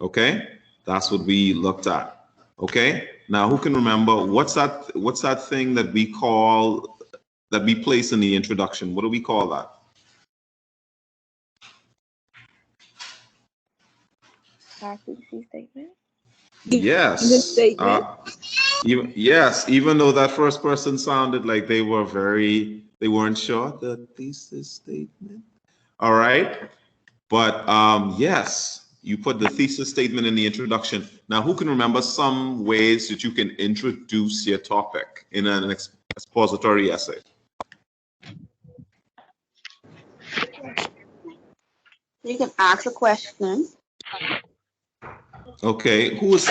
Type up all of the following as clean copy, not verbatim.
Okay, that's what we looked at. Okay, now who can remember what's that thing that we call that we place in the introduction? What do we call that? Our thesis statement. Yes. Even though that first person sounded like they weren't sure the thesis statement. All right. But yes, you put the thesis statement in the introduction. Now, who can remember some ways that you can introduce your topic in an expository essay? You can ask a question. Okay, who is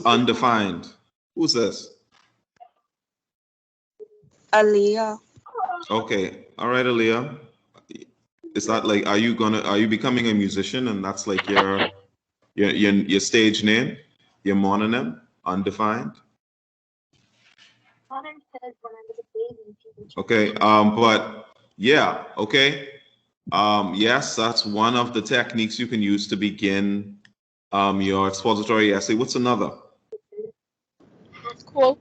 undefined? Who's this? Aaliyah. Okay, all right, Aaliyah. Is that like are you becoming a musician and that's like your stage name, your mononym, undefined? Okay, but yeah, okay. Yes, that's one of the techniques you can use to begin your expository essay. What's another? Quote.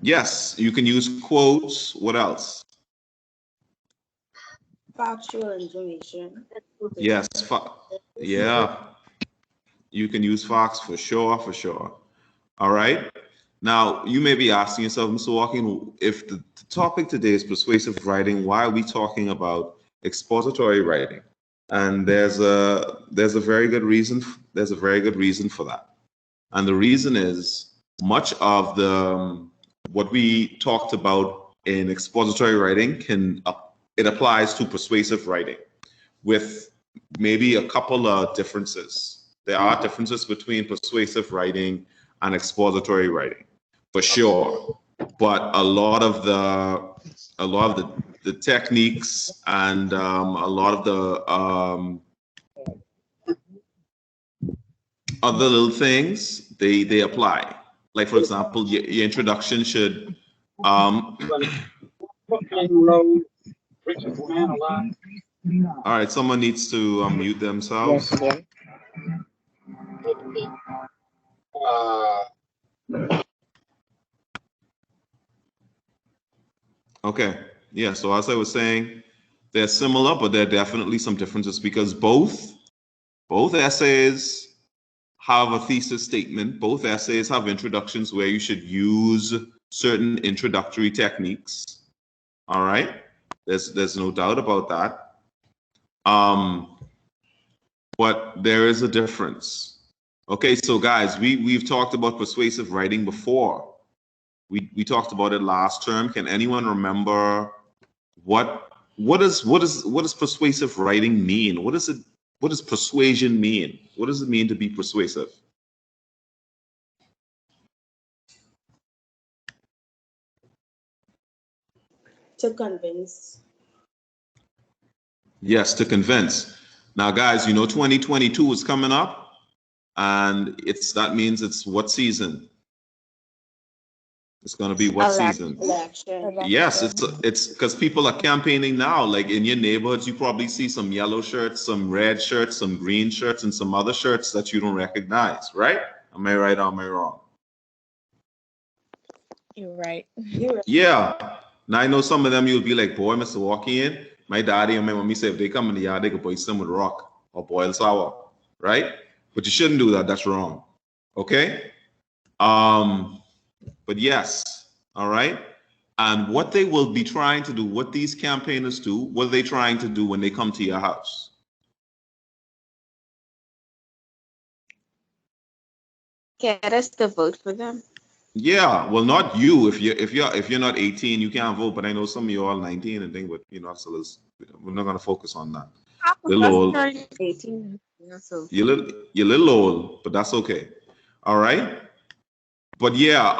Yes, you can use quotes. What else? Factual information. Yes, yeah, you can use facts for sure, for sure. All right. Now, you may be asking yourself, Mr. Walking, if the topic today is persuasive writing, why are we talking about expository writing? And there's a very good reason. There's a very good reason for that. And the reason is much of the what we talked about in expository writing it applies to persuasive writing with maybe a couple of differences. There are differences between persuasive writing and expository writing, for sure. But a lot of the techniques and a lot of the other little things they apply. Like for example, your introduction should. All right, someone needs to unmute themselves. Okay, yeah, so as I was saying, they're similar, but there are definitely some differences because both essays have a thesis statement. Both essays have introductions where you should use certain introductory techniques. All right, there's no doubt about that. But there is a difference. Okay, so guys, we've talked about persuasive writing before. We talked about it last term. Can anyone remember what does persuasive writing mean? What does persuasion mean? What does it mean to be persuasive? To convince. Yes, to convince. Now, guys, 2022 is coming up, and that means it's what season? It's going to be what season? Election. Yes, it's because people are campaigning now. Like in your neighborhoods, you probably see some yellow shirts, some red shirts, some green shirts, and some other shirts that you don't recognize, right? Am I right or am I wrong? You're right. Yeah. Now I know some of them you'll be like, boy, Mr. Walking, my daddy and my mommy say if they come in the yard, they could poison them with rock or boil sour, right? But you shouldn't do that. That's wrong. Okay? But yes, all right. And what they will be trying to do, what these campaigners do, what are they trying to do when they come to your house? Get us to vote for them. Yeah, well, not you. If you're not 18, you can't vote. But I know some of you are 19 and things. But so we're not gonna focus on that. Little old. 18. So. You're little old, but that's okay. All right. But yeah,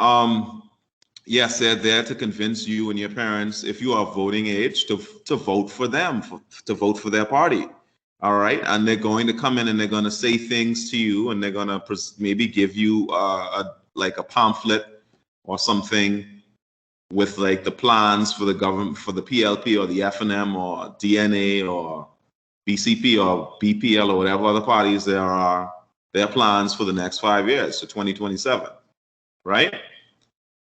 yes, they're there to convince you and your parents, if you are voting age, to vote for them, to vote for their party. All right, and they're going to come in and they're going to say things to you, and they're going to maybe give you like a pamphlet or something with like the plans for the government, for the PLP or the FNM or DNA or BCP or BPL or whatever other parties there are, their plans for the next 5 years to 2027, right?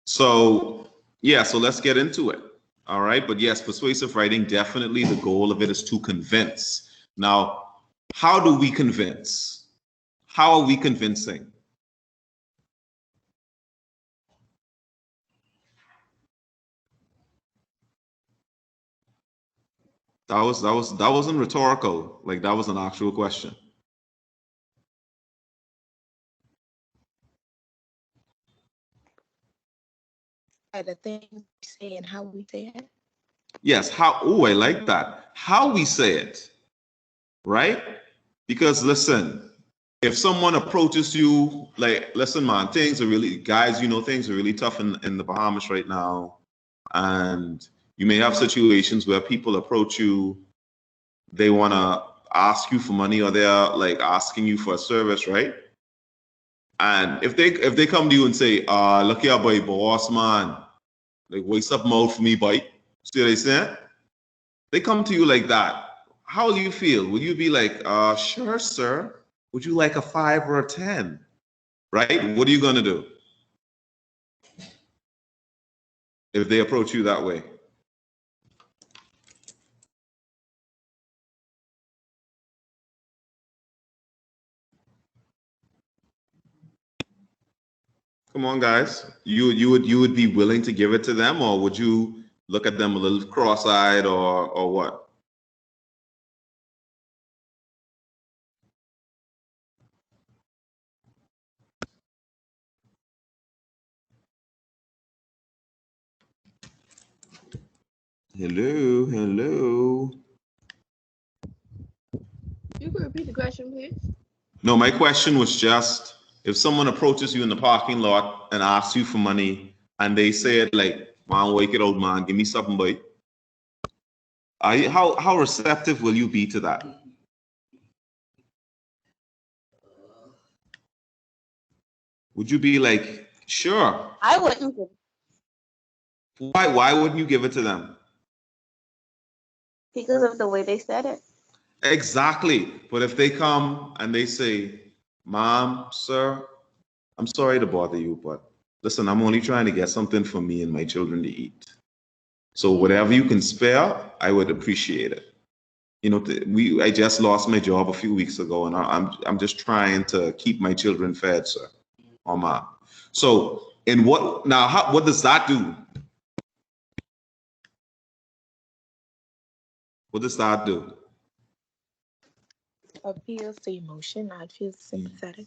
So yeah, so let's get into it. All right, but yes, persuasive writing, definitely the goal of it is to convince. Now, how do we convince? How are we convincing? That wasn't rhetorical. Like that was an actual question. The things we say and how we say it. Yes, how, oh, I like that. How we say it, right? Because listen, if someone approaches you, like, listen, man, things are really, guys, you know, things are really tough in the Bahamas right now. And you may have situations where people approach you, they want to ask you for money or they're like asking you for a service, right? And if they come to you and say, look here, boy, boss, man, like, waste up mouth for me, boy. See what I saying? They come to you like that. How will you feel? Will you be like, sure, sir. Would you like a 5 or a 10? Right? What are you going to do if they approach you that way? Come on, guys. You would be willing to give it to them, or would you look at them a little cross-eyed, or what? Hello, hello. You could repeat the question, please. No, my question was just if someone approaches you in the parking lot and asks you for money, and they say it like, "Man, wake it, old man, give me something, boy." How receptive will you be to that? Would you be like, sure? I wouldn't give Why wouldn't you give it to them? because of the way they said it. Exactly. But if they come and they say, "Mom, sir, I'm sorry to bother you, but listen, I'm only trying to get something for me and my children to eat. So whatever you can spare, I would appreciate it. You know, I just lost my job a few weeks ago, and I'm just trying to keep my children fed, sir, or mom." So, in what now? What does that do? What does that do? Appeals to emotion. I'd feel sympathetic.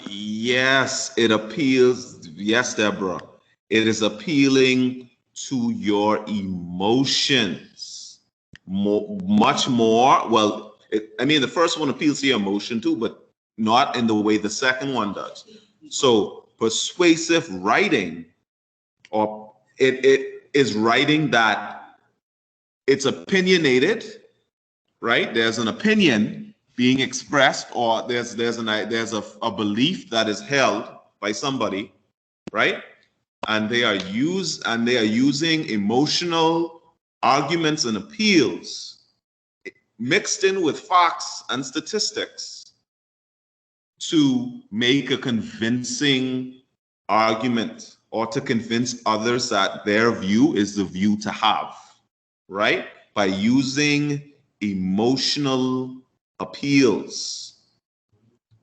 Yes, it appeals. Yes, Deborah, it is appealing to your emotions much more. Well, I mean, the first one appeals to your emotion too, but not in the way the second one does. So, persuasive writing, or it is writing that it's opinionated, right? There's an opinion being expressed, or there's a belief that is held by somebody, right? And they are using emotional arguments and appeals mixed in with facts and statistics to make a convincing argument, or to convince others that their view is the view to have, right? By using emotional appeals,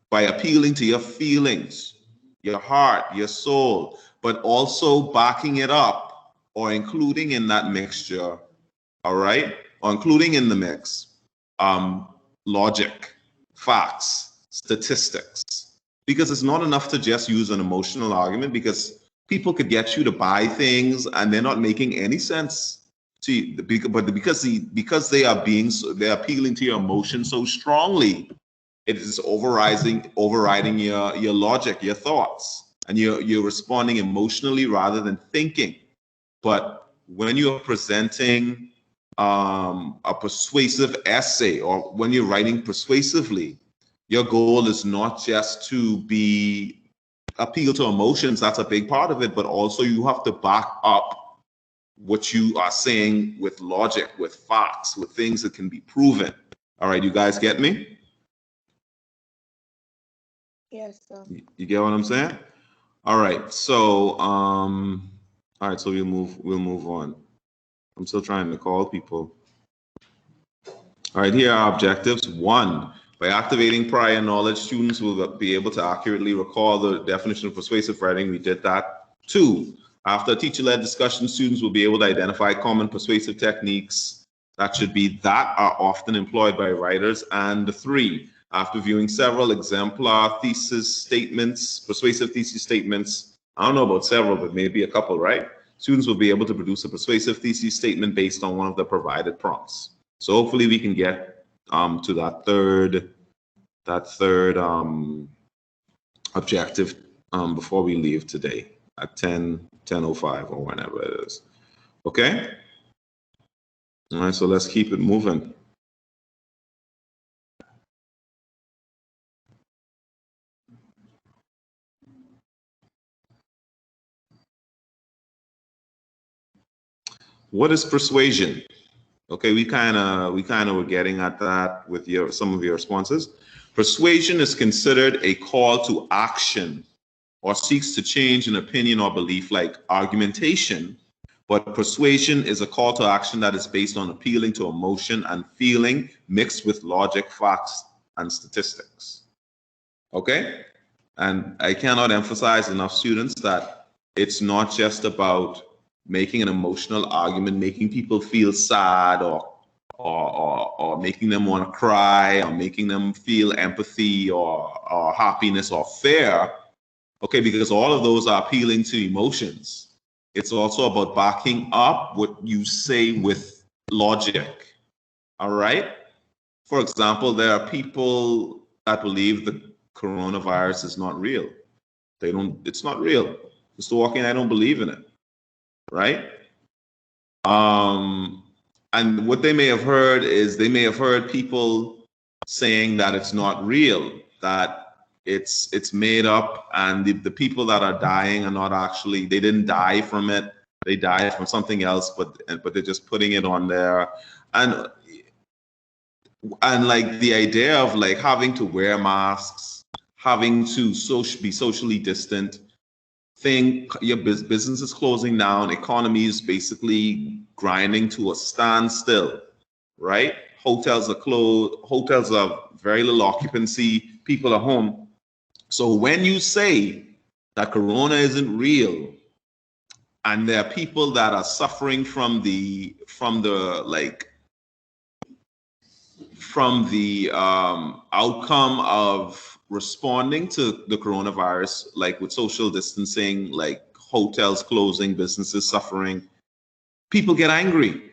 by appealing to your feelings, your heart, your soul, but also backing it up or including in that mixture, all right? Or including in the mix, logic, facts, statistics. Because it's not enough to just use an emotional argument, because people could get you to buy things and they're not making any sense to you, but because they're appealing to your emotion so strongly, it is overriding your logic, your thoughts, and you're responding emotionally rather than thinking. But when you're presenting a persuasive essay, or when you're writing persuasively, your goal is not just to be appeal to emotions. That's a big part of it, but also you have to back up what you are saying with logic, with facts, with things that can be proven. All right, you guys get me? Yes, sir. You get what I'm saying? All right. So all right, so we'll move on. I'm still trying to call people. All right, here are objectives. 1, by activating prior knowledge, students will be able to accurately recall the definition of persuasive writing. We did that. 2, after a teacher-led discussion, students will be able to identify common persuasive techniques that are often employed by writers. And 3, after viewing several exemplar thesis statements, persuasive thesis statements, I don't know about several, but maybe a couple, right? Students will be able to produce a persuasive thesis statement based on one of the provided prompts. So hopefully we can get to that third objective before we leave today at 10:05 or whenever it is. Okay? All right, so let's keep it moving. What is persuasion? Okay, we kind of were getting at that with some of your responses. Persuasion is considered a call to action or seeks to change an opinion or belief, like argumentation. But persuasion is a call to action that is based on appealing to emotion and feeling mixed with logic, facts, and statistics. Okay? And I cannot emphasize enough, students, that it's not just about making an emotional argument, making people feel sad or making them want to cry or making them feel empathy or happiness or fear. Okay, because all of those are appealing to emotions. It's also about backing up what you say with logic. All right? For example, there are people that believe the coronavirus is not real. It's not real. Mr. Walking, I don't believe in it. Right? And what they may have heard is they may have heard people saying that it's not real, that it's made up, and the people that are dying are not actually, they didn't die from it, they died from something else, but they're just putting it on there. And like the idea of like having to wear masks, having to be socially distant, your business is closing down, economy is basically grinding to a standstill, right? Hotels are closed, hotels are very little occupancy, people are home. So when you say that corona isn't real, and there are people that are suffering from the outcome of responding to the coronavirus, like with social distancing, like hotels closing, businesses suffering, people get angry.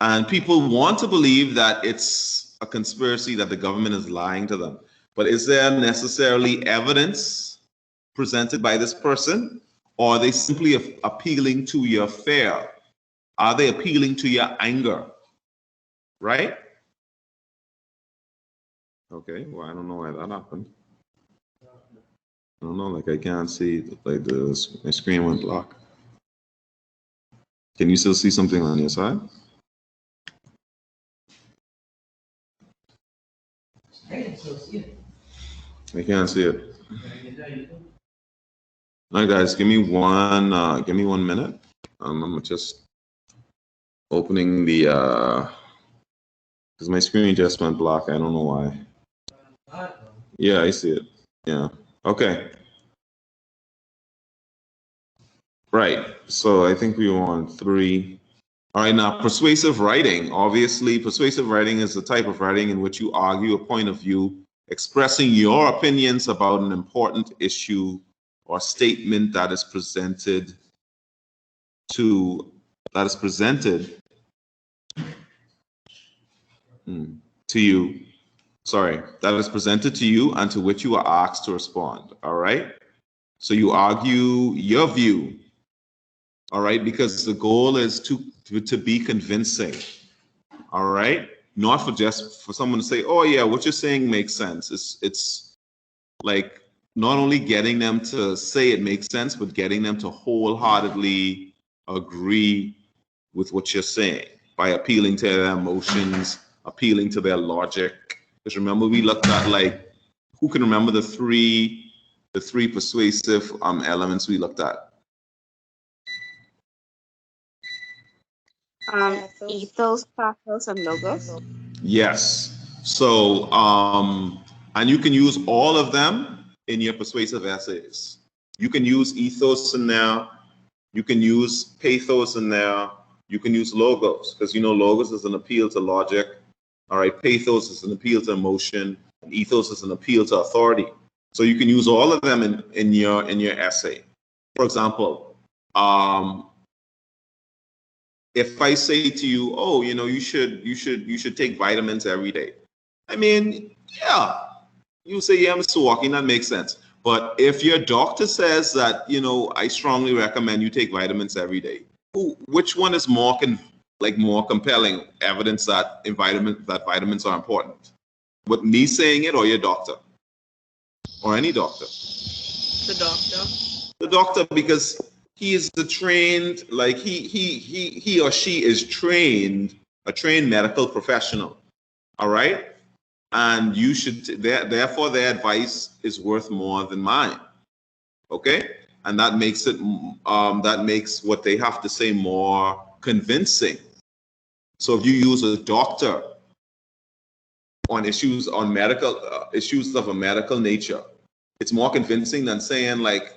And people want to believe that it's a conspiracy, that the government is lying to them. But is there necessarily evidence presented by this person? Or are they simply appealing to your fear? Are they appealing to your anger? Right? Okay, well, I don't know why that happened. I don't know, like I can't see, like my screen went black. Can you still see something on your side? I can't see it. All right, guys, give me 1 minute. I'm just opening the because my screen just went black. I don't know why. Yeah, I see it. Yeah. Okay. Right. So I think we were on 3. All right. Now, persuasive writing. Obviously, persuasive writing is the type of writing in which you argue a point of view, expressing your opinions about an important issue or statement that is presented to you. Sorry, that is presented to you and to which you are asked to respond. All right. So you argue your view. All right, because the goal is to be convincing. All right, not for someone to say, "Oh yeah, what you're saying makes sense." It's like not only getting them to say it makes sense, but getting them to wholeheartedly agree with what you're saying by appealing to their emotions appealing to their logic. Because remember, we looked at, like, who can remember the three persuasive elements we looked at? Ethos, pathos, and logos. Yes. So, and you can use all of them in your persuasive essays. You can use ethos in there. You can use pathos in there. You can use logos, because you know logos is an appeal to logic. All right, pathos is an appeal to emotion, and ethos is an appeal to authority. So you can use all of them in your essay. For example, if I say to you, oh, you know, you should take vitamins every day. I mean, yeah, you say, yeah, Mr. Walking, that makes sense. But if your doctor says that, you know, I strongly recommend you take vitamins every day, which one is more compelling evidence that vitamins are important? With me saying it or your doctor? Or any doctor? The doctor. The doctor, because he is the trained, like he or she is trained, a trained medical professional. All right? And you should, therefore their advice is worth more than mine. Okay? And that makes it, that makes what they have to say more convincing. So if you use a doctor on issues of a medical nature, it's more convincing than saying, like,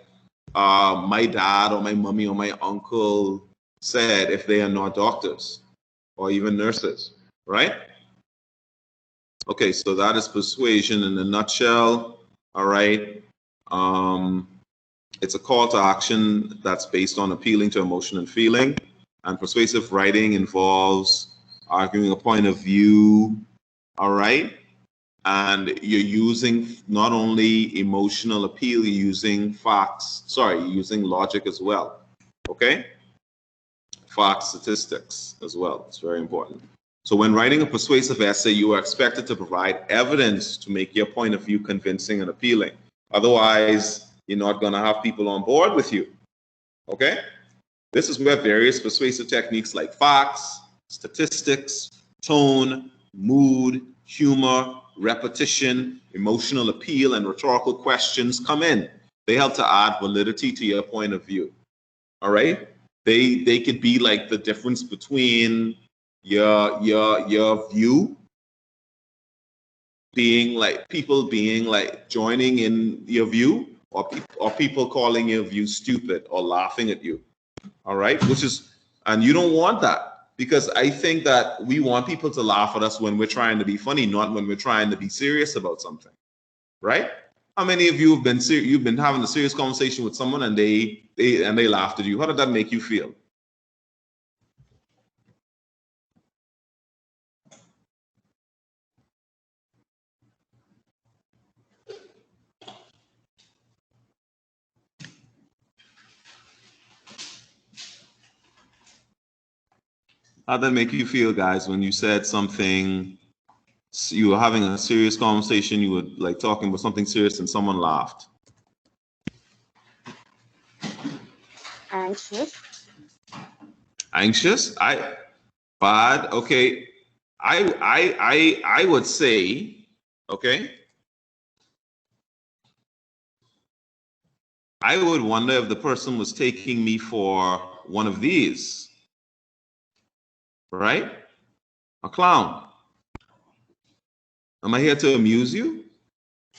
my dad or my mommy or my uncle said, if they are not doctors or even nurses, right? Okay, so that is persuasion in a nutshell. All right. It's a call to action that's based on appealing to emotion and feeling. And persuasive writing involves arguing a point of view. All right. And you're using not only emotional appeal, you're using you're using logic as well. Okay? Facts, statistics as well. It's very important. So when writing a persuasive essay, you are expected to provide evidence to make your point of view convincing and appealing. Otherwise, you're not going to have people on board with you. Okay? This is where various persuasive techniques like facts, statistics, tone, mood, humor, repetition, emotional appeal, and rhetorical questions come in. They help to add validity to your point of view. All right? They could be like the difference between your view being like people being like joining in your view, or people calling your view stupid or laughing at you. All right? And you don't want that, because I think that we want people to laugh at us when we're trying to be funny, not when we're trying to be serious about something. Right? How many of you have you've been having a serious conversation with someone and they laughed at you? How did that make you feel? How did that make you feel, guys, when you said something, you were having a serious conversation, you were like talking about something serious and someone laughed? Anxious. Anxious? Bad. Okay. I would say, okay, I would wonder if the person was taking me for one of these, right? A clown. Am I here to amuse you?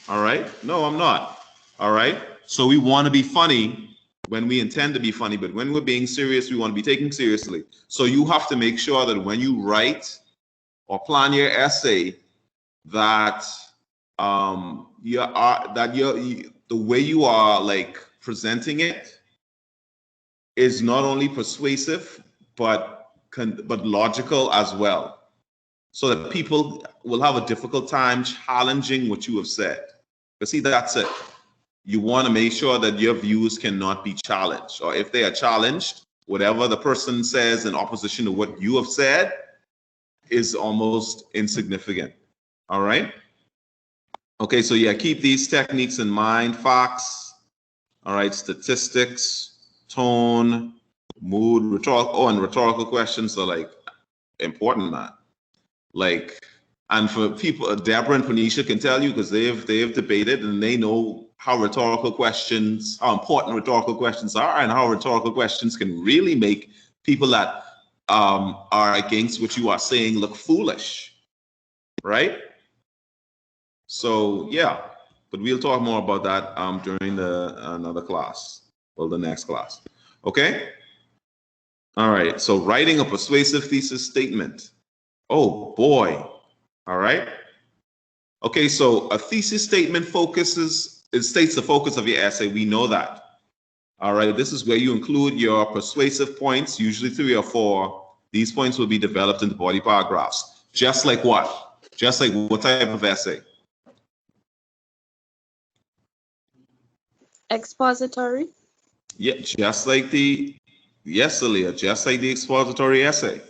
All right. No, I'm not. All right. So we want to be funny when we intend to be funny, but when we're being serious, we want to be taken seriously. So you have to make sure that when you write or plan your essay, that the way you are like presenting it is not only persuasive but logical as well, so that people will have a difficult time challenging what you have said. But see, that's it. You want to make sure that your views cannot be challenged, or if they are challenged, whatever the person says in opposition to what you have said is almost insignificant. All right. Okay, so yeah, keep these techniques in mind. Facts, all right, statistics, tone, mood, rhetorical. Oh, and rhetorical questions are like important, man. Like And for people, Deborah and Phoenicia can tell you because they've debated and they know how important rhetorical questions are, and how rhetorical questions can really make people that are against what you are saying look foolish, right? So yeah, but we'll talk more about that during another class, well, the next class. Okay. All right. So writing a persuasive thesis statement. Oh boy. All right. Okay. So a thesis statement states the focus of your essay. We know that. All right. This is where you include your persuasive points, usually 3 or 4. These points will be developed into body paragraphs. Just like what? Just like what type of essay? Expository. Yeah, just like Aaliyah, just like the expository essay.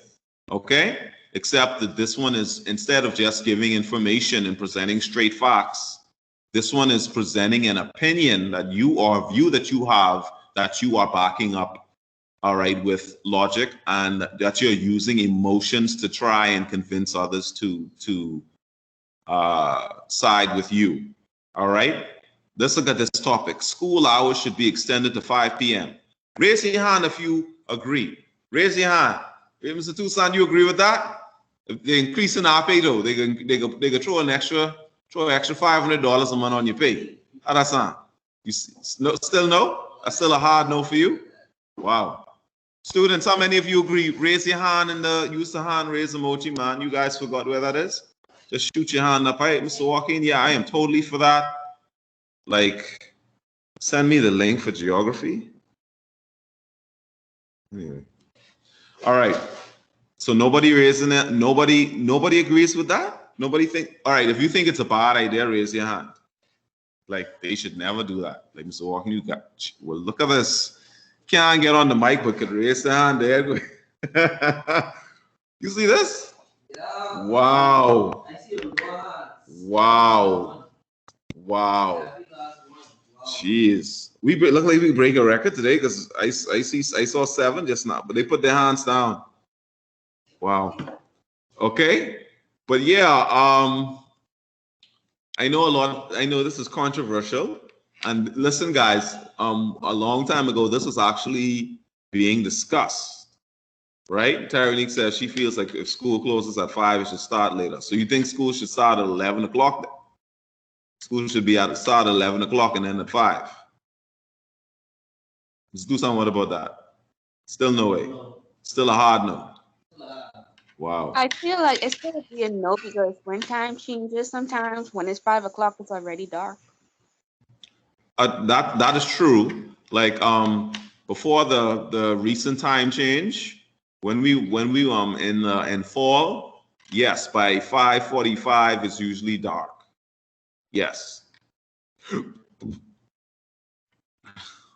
Okay? Except that this one is, instead of just giving information and presenting straight facts, this one is presenting an opinion that you, or view that you have, that you are backing up, all right, with logic, and that you're using emotions to try and convince others to side with you. All right? Let's look at this topic. School hours should be extended to 5 p.m. Raise your hand if you agree. Raise your hand. Hey, Mr. Tucson, you agree with that? If they're increasing our pay, though, they can throw an extra $500 a month on your pay. How that sound? You still no? That's still a hard no for you? Wow. Students, how many of you agree? Raise your hand and use the hand raise emoji, man. You guys forgot where that is? Just shoot your hand up. All right, Mr. Walking. Yeah, I am totally for that. Like, send me the link for geography. Anyway. All right. So nobody raising it. Nobody agrees with that. Nobody think. All right. If you think it's a bad idea, raise your hand. Like, they should never do that. Like, Mr. Walking, you got. Well, look at this. Can't get on the mic, but could raise the hand. There. You see this? Yeah. Wow. Wow. Wow. Jeez, we look like we break a record today because I saw 7 just now, but they put their hands down. Wow. Okay, but yeah, I know this is controversial, and listen, guys, a long time ago, this was actually being discussed, right? Tyreek says she feels like if school closes at 5, it should start later. So you think school should start at 11 o'clock then? School should be start at 11 o'clock and end at 5. Let's do something about that. Still no way. Still a hard no. Wow. I feel like it's gonna be a no because when time changes, sometimes when it's 5 o'clock, it's already dark. That is true. Like before the recent time change, when we in fall, yes, by 5:45 it's usually dark. Yes.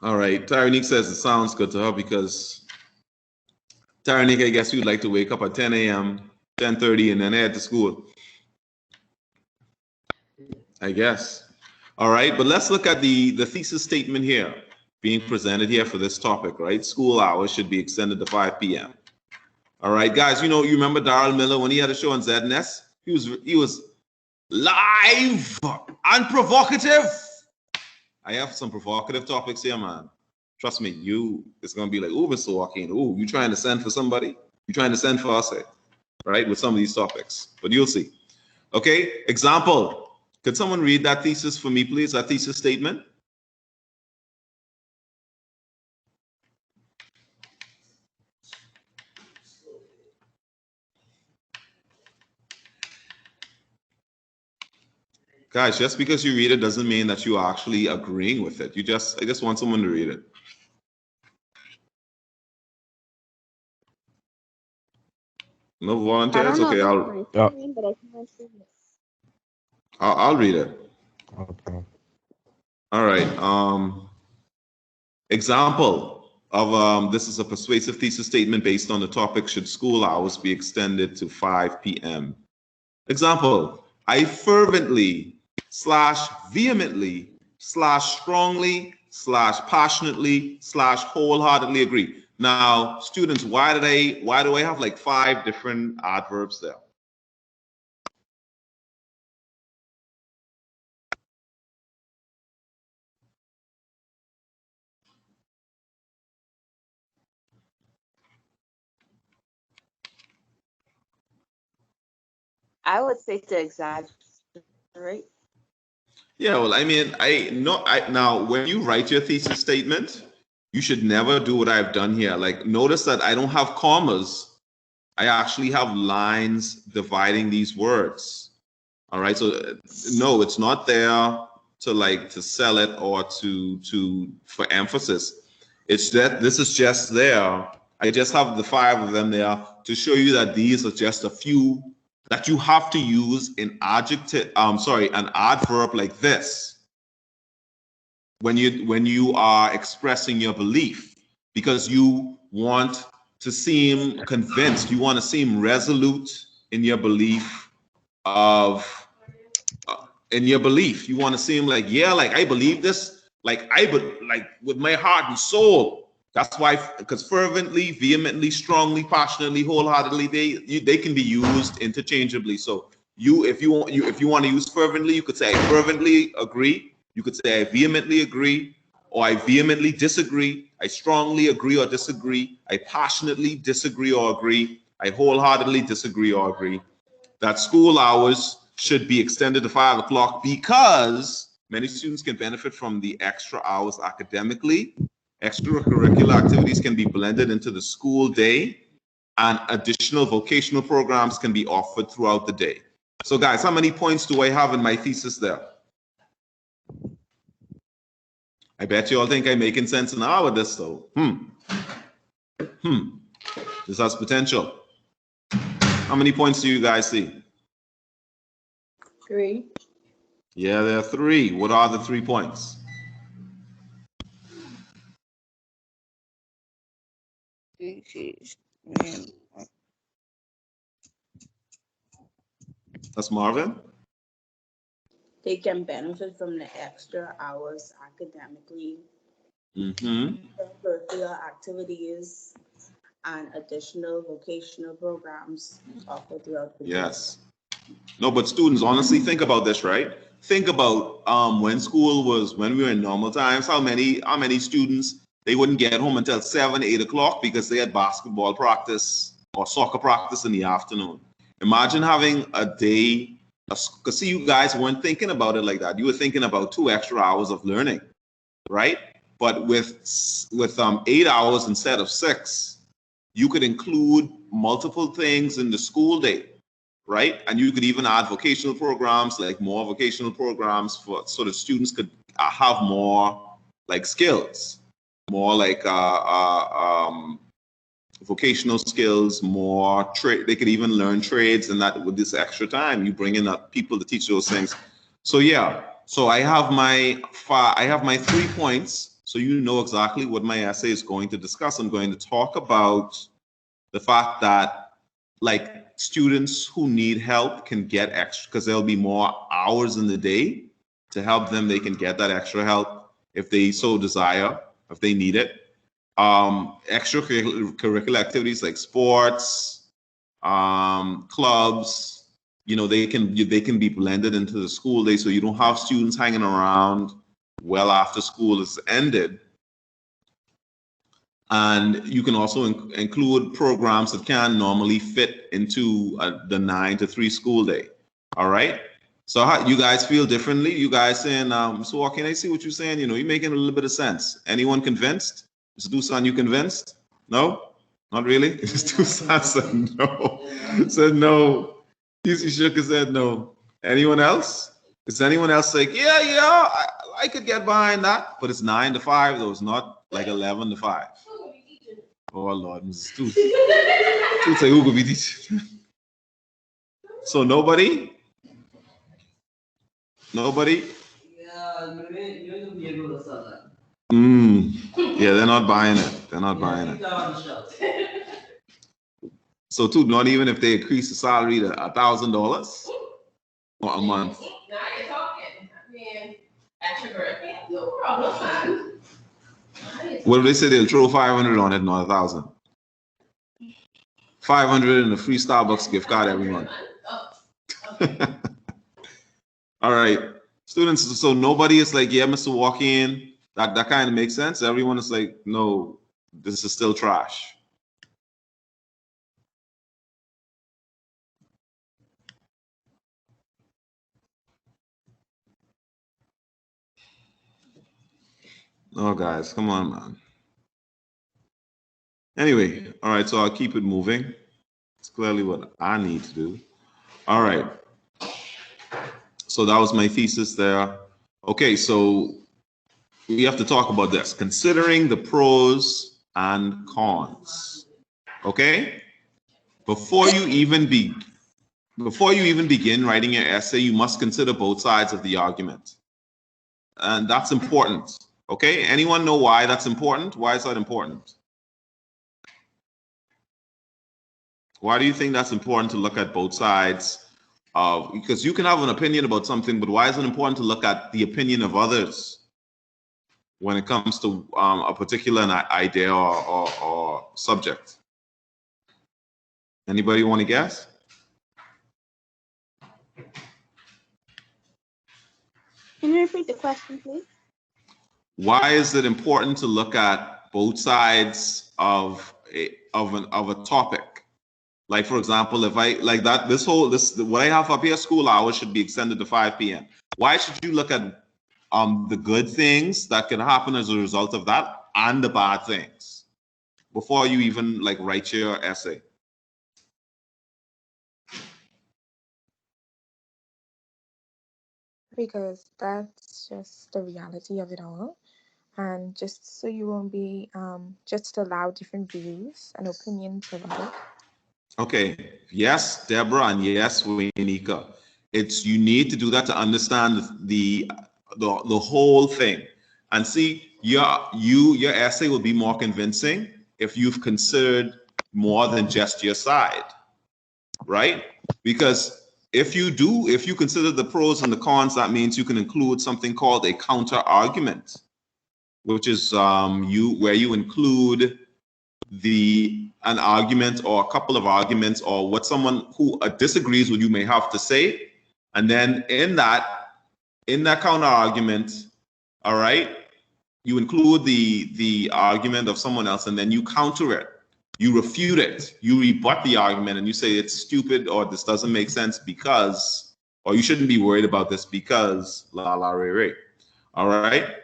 All right. Tyreek says it sounds good to her because Tyreek, I guess you'd like to wake up at 10 a.m., 10:30, and then head to school. I guess. All right, but let's look at the thesis statement here being presented here for this topic, right? School hours should be extended to 5 p.m. All right, guys, you remember Darrell Miller when he had a show on ZNS? He was live and provocative. I have some provocative topics here, man. Trust me, it's gonna be like, oh, Mr. Joaquin, oh, you trying to send for somebody? You trying to send for us, right? With some of these topics, but you'll see. Okay, example. Could someone read that thesis for me, please? That thesis statement. Guys, just because you read it doesn't mean that you are actually agreeing with it. I just want someone to read it. No volunteers? Okay, I'll read it. Okay. All right. Example of this is a persuasive thesis statement based on the topic, should school hours be extended to 5 p.m. Example, I fervently / vehemently / strongly / passionately / wholeheartedly agree. Now, students, why do I have like 5 different adverbs there? I would say to exaggerate. Yeah, well, I mean, now when you write your thesis statement, you should never do what I've done here. Like, notice that I don't have commas. I actually have lines dividing these words. All right, so no, it's not there to sell it or for emphasis. It's that this is just there. I just have the 5 of them there to show you that these are just a few that you have to use in an adverb like this when you are expressing your belief, because you want to seem convinced, you want to seem resolute in your belief you want to seem like, yeah, like I believe this, like with my heart and soul. That's why, because fervently, vehemently, strongly, passionately, wholeheartedly, they can be used interchangeably. So if you want to use fervently, you could say I fervently agree. You could say I vehemently agree, or I vehemently disagree. I strongly agree or disagree. I passionately disagree or agree. I wholeheartedly disagree or agree. That school hours should be extended to 5 o'clock because many students can benefit from the extra hours academically. Extracurricular activities can be blended into the school day, and additional vocational programs can be offered throughout the day. So guys, how many points do I have in my thesis there? I bet you all think I'm making sense now with this though. This has potential. How many points do you guys see? 3. Yeah, there are 3. What are the 3 points? That's Marvin. They can benefit from the extra hours academically, curricular activities, and additional vocational programs offered throughout the year. Yes. No, but students, honestly, think about this, right? Think about when we were in normal times, how many students, they wouldn't get home until 7, 8 o'clock because they had basketball practice or soccer practice in the afternoon. Imagine having a day, because see, you guys weren't thinking about it like that. You were thinking about 2 extra hours of learning, right? But with 8 hours instead of 6, you could include multiple things in the school day, right? And you could even add vocational programs, like more vocational programs so that students could have more like skills, more like vocational skills, more trade. They could even learn trades, and that with this extra time, you bring in people to teach those things. So yeah, so I have my 3 points, so you know exactly what my essay is going to discuss. I'm going to talk about the fact that like students who need help can get extra, because there'll be more hours in the day to help them. They can get that extra help if they so desire, if they need it. Extracurricular activities like sports, clubs, they can be blended into the school day, so you don't have students hanging around well after school is ended. And you can also include programs that can normally fit into the 9 to 3 school day. All right. So how you guys feel differently? You guys saying, so Walking, I see what you're saying. You're making a little bit of sense. Anyone convinced? Mr. Dusan, you convinced? No? Not really? Mr. Dusan said no. Said no. He shook his head no. Anyone else? Is anyone else like, yeah, I could get behind that, but it's 9 to 5 though. It's not like 11 to 5. Oh Lord, Mrs. Stu. Say who could be teaching? So nobody? Nobody? Yeah, they're not buying it. They're not buying it. So too, not even if they increase the salary to $1,000 a month. Now you're talking. I mean, extra grade. No problem. What if they say they'll throw 500 on it, not 1,000? 500 and a free Starbucks gift card every month. All right, students. So nobody is like, yeah, Mr. Walk-in. That kind of makes sense. Everyone is like, no, this is still trash. Oh, guys, come on, man. Anyway, all right, so I'll keep it moving. It's clearly what I need to do. All right. So that was my thesis there. Okay, so we have to talk about this. Considering the pros and cons. Okay? Before you even begin writing your essay, you must consider both sides of the argument. And that's important. Okay? Anyone know why that's important? Why is that important? Why do you think that's important to look at both sides? Because you can have an opinion about something, but why is it important to look at the opinion of others when it comes to a particular idea or subject? Anybody want to guess? Can you repeat the question, please? Why is it important to look at both sides of a topic? Like, for example, if I like that, what I have up here, school hours should be extended to 5 p.m. Why should you look at the good things that can happen as a result of that and the bad things before you even like write your essay? Because that's just the reality of it all. And just so you won't be just allow different views and opinions about it. Okay. Yes, Deborah, and yes, Waynika. You need to do that to understand the whole thing. And see, your essay will be more convincing if you've considered more than just your side. Right? Because if you consider the pros and the cons, that means you can include something called a counter argument, which is where you include an argument or a couple of arguments or what someone who disagrees with you may have to say, and then in that counter argument, all right, you include the argument of someone else, and then you counter it, you refute it, you rebut the argument, and you say it's stupid or this doesn't make sense because, or you shouldn't be worried about this because la la re re. All right,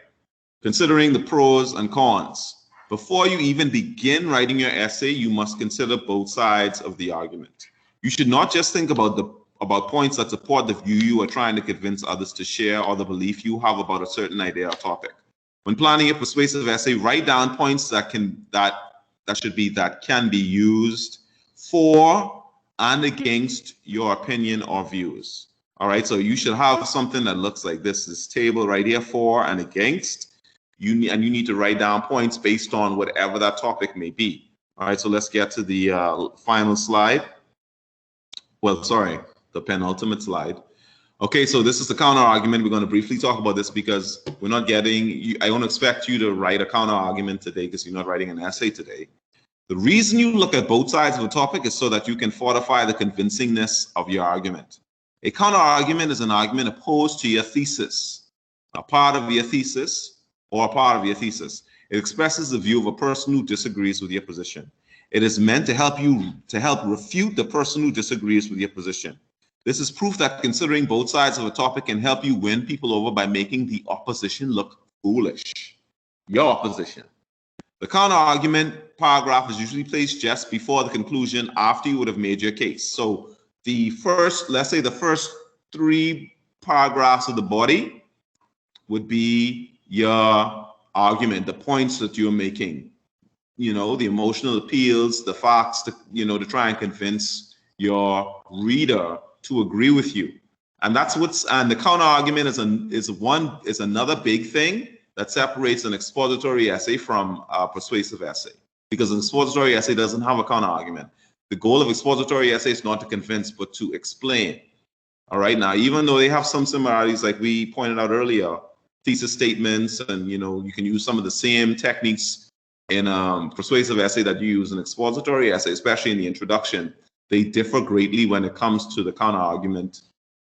considering the pros and cons. Before you even begin writing your essay, you must consider both sides of the argument. You should not just think about points that support the view you are trying to convince others to share or the belief you have about a certain idea or topic. When planning a persuasive essay, write down points that can be used for and against your opinion or views. All right, so you should have something that looks like this table right here, for and against. You need to write down points based on whatever that topic may be. All right, so let's get to the final slide. Well, sorry, the penultimate slide. Okay, so this is the counter argument. We're going to briefly talk about this because we're not getting, I don't expect you to write a counter argument today because you're not writing an essay today. The reason you look at both sides of a topic is so that you can fortify the convincingness of your argument. A counter argument is an argument opposed to your thesis, a part of your thesis, or a part of your thesis. It expresses the view of a person who disagrees with your position. It is meant to help refute the person who disagrees with your position. This is proof that considering both sides of a topic can help you win people over by making the opposition look foolish. Your opposition. The counter argument paragraph is usually placed just before the conclusion after you would have made your case. So let's say the first 3 paragraphs of the body would be your argument, the points that you're making, the emotional appeals, the facts, to try and convince your reader to agree with you. And the counter argument is another big thing that separates an expository essay from a persuasive essay, because an expository essay doesn't have a counter argument. The goal of expository essay is not to convince, but to explain. All right. Now, even though they have some similarities, like we pointed out earlier, thesis statements, and you can use some of the same techniques in persuasive essay that you use in expository essay, especially in the introduction. They differ greatly when it comes to the counter argument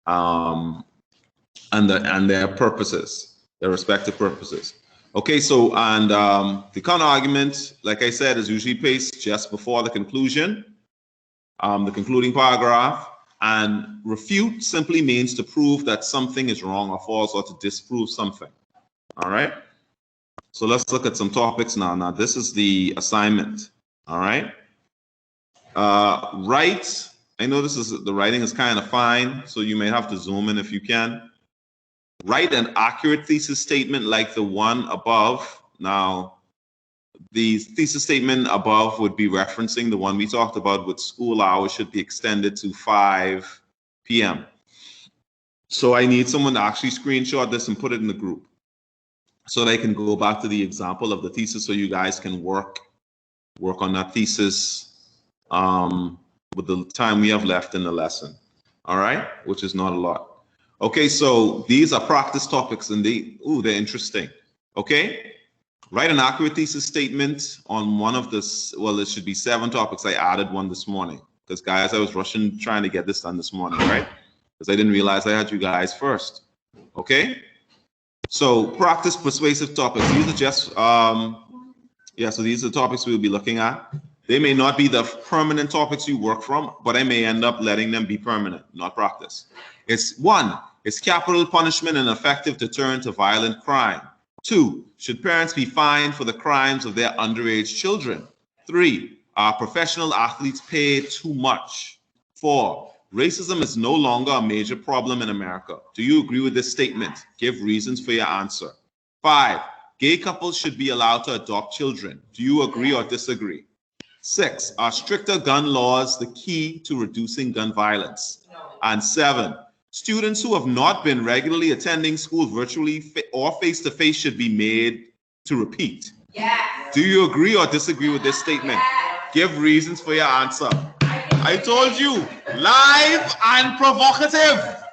and their purposes, their respective purposes. Okay, so the counter argument, like I said, is usually placed just before the conclusion, the concluding paragraph. And refute simply means to prove that something is wrong or false, or to disprove something. All right. So let's look at some topics now. Now, this is the assignment. All right. Write. I know the writing is kind of fine, so you may have to zoom in if you can. Write an accurate thesis statement like the one above. Now, the thesis statement above would be referencing the one we talked about with school hours should be extended to 5 p.m. So I need someone to actually screenshot this and put it in the group so they can go back to the example of the thesis so you guys can work on that thesis with the time we have left in the lesson. All right, which is not a lot. Okay, so these are practice topics and they're interesting. Okay, write an accurate thesis statement on one of this. Well, it should be 7 topics. I added one this morning because, guys, I was rushing trying to get this done this morning, right? Because I didn't realize I had you guys first. Okay, so practice persuasive topics. These are just so these are the topics we'll be looking at. They may not be the permanent topics you work from, but I may end up letting them be permanent, not practice. It's 1, is capital punishment an effective deterrent to violent crime? 2, should parents be fined for the crimes of their underage children? 3, are professional athletes paid too much? 4, racism is no longer a major problem in America. Do you agree with this statement? Give reasons for your answer. 5, gay couples should be allowed to adopt children. Do you agree or disagree? 6, are stricter gun laws the key to reducing gun violence? And 7, students who have not been regularly attending school virtually or face-to-face should be made to repeat. Yes. Do you agree or disagree with this statement? Yes. Give reasons for your answer. I told you, live and provocative.